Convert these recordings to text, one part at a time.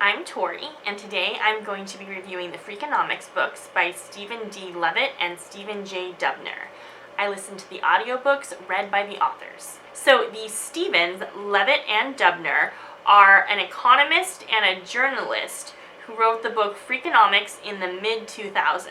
I'm Tori, and today I'm going to be reviewing the Freakonomics books by Stephen D. Levitt and Stephen J. Dubner. I listened to the audiobooks read by the authors. So the Stephens, Levitt, and Dubner are an economist and a journalist who wrote the book Freakonomics in the mid-2000s.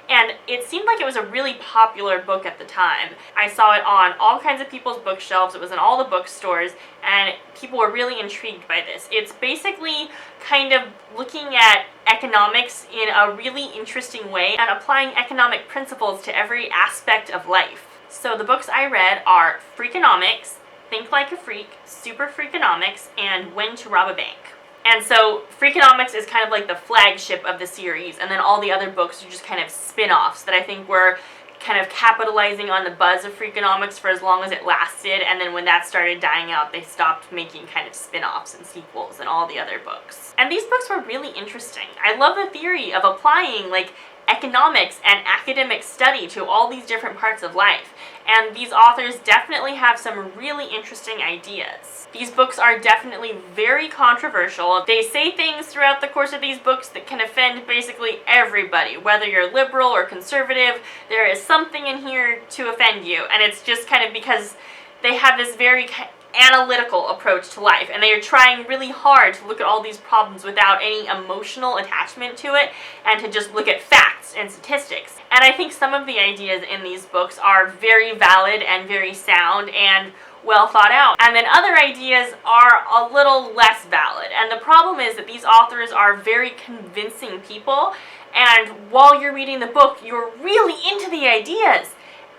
And it seemed like it was a really popular book at the time. I saw it on all kinds of people's bookshelves, it was in all the bookstores, and people were really intrigued by this. It's basically kind of looking at economics in a really interesting way and applying economic principles to every aspect of life. So the books I read are Freakonomics, Think Like a Freak, SuperFreakonomics, and When to Rob a Bank. And so Freakonomics is kind of like the flagship of the series, and then all the other books are just kind of spin-offs that I think were kind of capitalizing on the buzz of Freakonomics for as long as it lasted, and then when that started dying out, they stopped making kind of spin-offs and sequels and all the other books. And these books were really interesting. I love the theory of applying like economics and academic study to all these different parts of life. And these authors definitely have some really interesting ideas. These books are definitely very controversial. They say things throughout the course of these books that can offend basically everybody. Whether you're liberal or conservative, there is something in here to offend you. And it's just kind of because they have this very analytical approach to life, and they are trying really hard to look at all these problems without any emotional attachment to it, and to just look at facts and statistics. And I think some of the ideas in these books are very valid and very sound and well thought out, and then other ideas are a little less valid. And the problem is that these authors are very convincing people, and while you're reading the book, you're really into the ideas.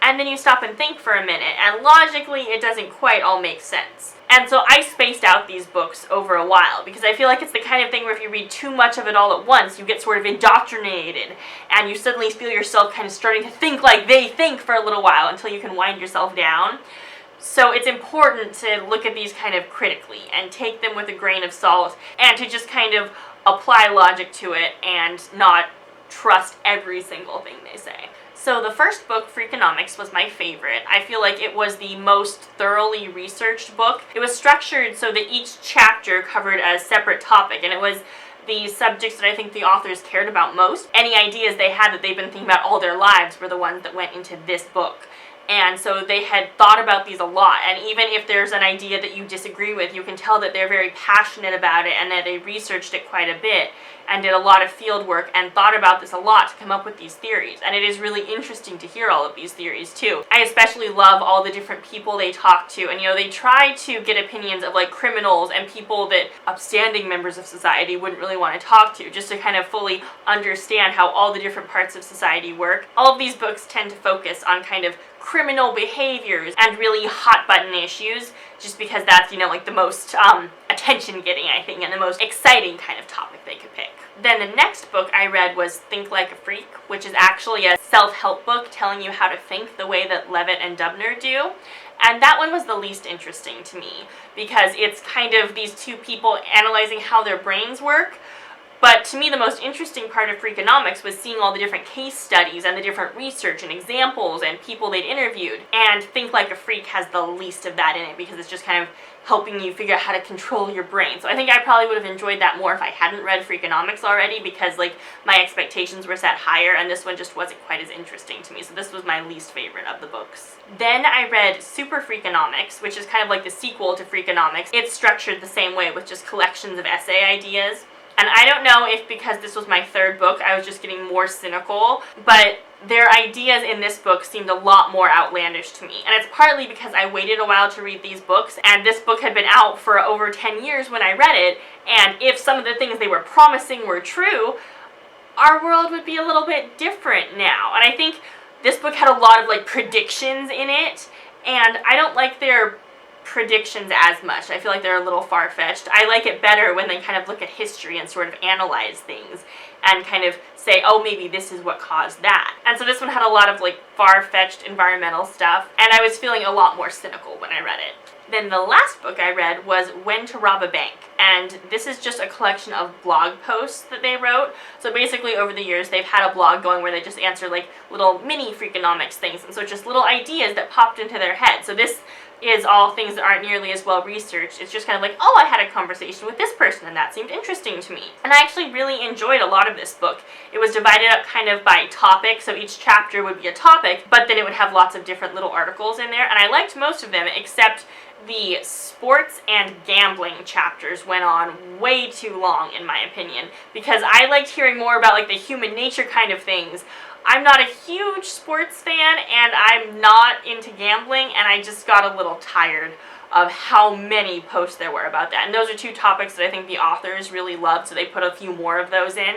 And then you stop and think for a minute, and logically it doesn't quite all make sense. And so I spaced out these books over a while, because I feel like it's the kind of thing where if you read too much of it all at once, you get sort of indoctrinated, and you suddenly feel yourself kind of starting to think like they think for a little while until you can wind yourself down. So it's important to look at these kind of critically, and take them with a grain of salt, and to just kind of apply logic to it, and not trust every single thing they say. So the first book, Freakonomics, was my favorite. I feel like it was the most thoroughly researched book. It was structured so that each chapter covered a separate topic, and it was the subjects that I think the authors cared about most. Any ideas they had that they've been thinking about all their lives were the ones that went into this book. And so they had thought about these a lot, and even if there's an idea that you disagree with, you can tell that they're very passionate about it and that they researched it quite a bit and did a lot of field work and thought about this a lot to come up with these theories. And it is really interesting to hear all of these theories too. I especially love all the different people they talk to, and they try to get opinions of like criminals and people that upstanding members of society wouldn't really want to talk to, just to kind of fully understand how all the different parts of society work. All of these books tend to focus on kind of criminal behaviors and really hot button issues, just because that's, like the most attention getting, I think, and the most exciting kind of topic they could pick. Then the next book I read was Think Like a Freak, which is actually a self-help book telling you how to think the way that Levitt and Dubner do. And that one was the least interesting to me, because it's kind of these two people analyzing how their brains work. But to me, the most interesting part of Freakonomics was seeing all the different case studies and the different research and examples and people they'd interviewed. And Think Like a Freak has the least of that in it, because it's just kind of helping you figure out how to control your brain. So I think I probably would have enjoyed that more if I hadn't read Freakonomics already, because like my expectations were set higher, and this one just wasn't quite as interesting to me. So this was my least favorite of the books. Then I read SuperFreakonomics, which is kind of like the sequel to Freakonomics. It's structured the same way, with just collections of essay ideas. And I don't know if because this was my third book, I was just getting more cynical, but their ideas in this book seemed a lot more outlandish to me. And it's partly because I waited a while to read these books, and this book had been out for over 10 years when I read it, and if some of the things they were promising were true, our world would be a little bit different now. And I think this book had a lot of like predictions in it, and I don't like their predictions as much. I feel like they're a little far-fetched. I like it better when they kind of look at history and sort of analyze things and kind of say, oh, maybe this is what caused that. And so this one had a lot of like far-fetched environmental stuff, and I was feeling a lot more cynical when I read it. Then the last book I read was When to Rob a Bank, and this is just a collection of blog posts that they wrote. So basically over the years they've had a blog going where they just answer like little mini Freakonomics things, and so just little ideas that popped into their head. So this is all things that aren't nearly as well researched. It's just kind of like, oh, I had a conversation with this person and that seemed interesting to me. And I actually really enjoyed a lot of this book. It was divided up kind of by topic, so each chapter would be a topic, but then it would have lots of different little articles in there, and I liked most of them, except the sports and gambling chapters went on way too long, in my opinion, because I liked hearing more about like the human nature kind of things. I'm not a huge sports fan, and I'm not into gambling, and I just got a little tired of how many posts there were about that. And those are two topics that I think the authors really loved, so they put a few more of those in.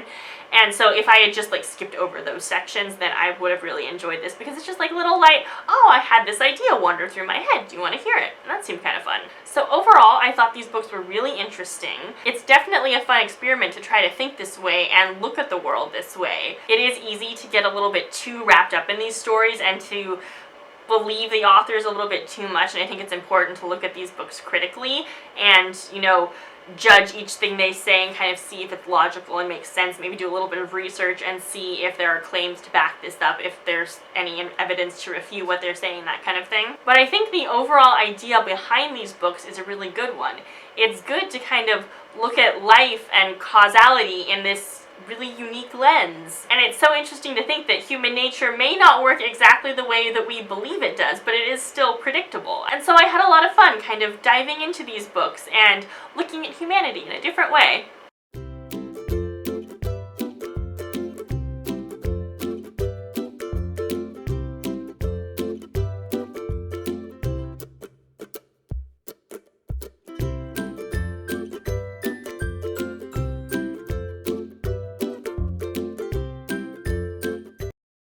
And so if I had just like skipped over those sections, then I would have really enjoyed this, because it's just like little light, oh, I had this idea wander through my head, do you want to hear it? And that seemed kind of fun. So overall, I thought these books were really interesting. It's definitely a fun experiment to try to think this way and look at the world this way. It is easy to get a little bit too wrapped up in these stories and to believe the authors a little bit too much, and I think it's important to look at these books critically and, you know, judge each thing they say and kind of see if it's logical and makes sense, maybe do a little bit of research and see if there are claims to back this up, if there's any evidence to refute what they're saying, that kind of thing. But I think the overall idea behind these books is a really good one. It's good to kind of look at life and causality in this really unique lens. And it's so interesting to think that human nature may not work exactly the way that we believe it does, but it is still predictable. And so I had a lot of fun kind of diving into these books and looking at humanity in a different way.